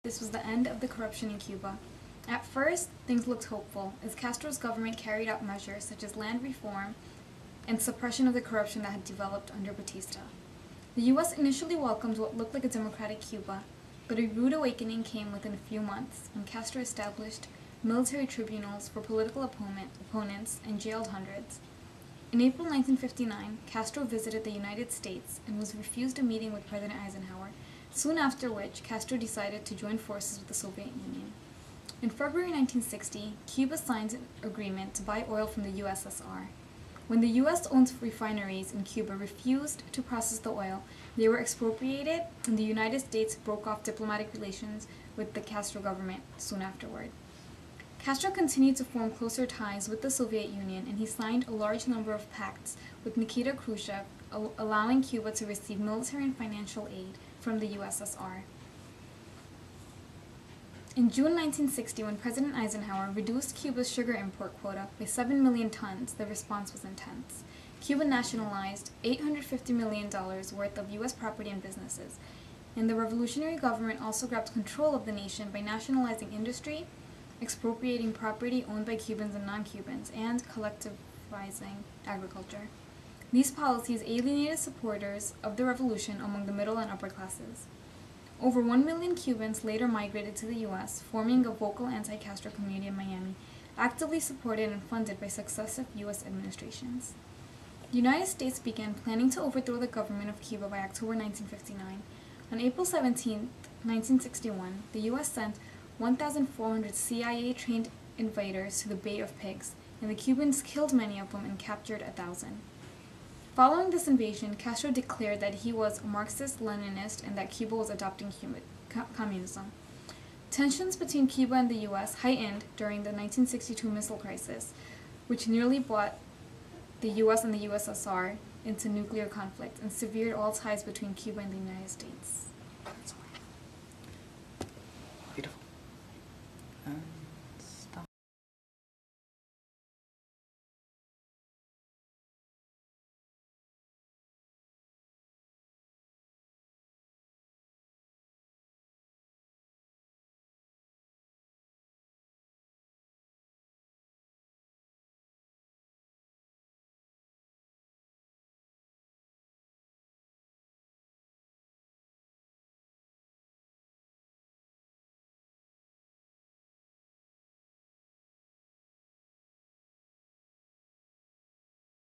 this was the end of the corruption in Cuba. At first, things looked hopeful, as Castro's government carried out measures such as land reform and suppression of the corruption that had developed under Batista. The U.S. initially welcomed what looked like a democratic Cuba, but a rude awakening came within a few months when Castro established military tribunals for political opponents and jailed hundreds. In April 1959, Castro visited the United States and was refused a meeting with President Eisenhower, soon after which Castro decided to join forces with the Soviet Union. In February 1960, Cuba signed an agreement to buy oil from the USSR. When the U.S.-owned refineries in Cuba refused to process the oil, they were expropriated, and the United States broke off diplomatic relations with the Castro government soon afterward. Castro continued to form closer ties with the Soviet Union, and he signed a large number of pacts with Nikita Khrushchev, allowing Cuba to receive military and financial aid from the USSR. In June 1960, when President Eisenhower reduced Cuba's sugar import quota by 7 million tons, the response was intense. Cuba nationalized $850 million worth of U.S. property and businesses, and the revolutionary government also grabbed control of the nation by nationalizing industry, expropriating property owned by Cubans and non-Cubans, and collectivizing agriculture. These policies alienated supporters of the revolution among the middle and upper classes. Over 1 million Cubans later migrated to the U.S., forming a vocal anti-Castro community in Miami, actively supported and funded by successive U.S. administrations. The United States began planning to overthrow the government of Cuba by October 1959. On April 17, 1961, the U.S. sent 1,400 CIA-trained invaders to the Bay of Pigs, and the Cubans killed many of them and captured 1,000. Following this invasion, Castro declared that he was a Marxist-Leninist and that Cuba was adopting communism. Tensions between Cuba and the U.S. heightened during the 1962 missile crisis, which nearly brought the U.S. and the USSR into nuclear conflict and severed all ties between Cuba and the United States.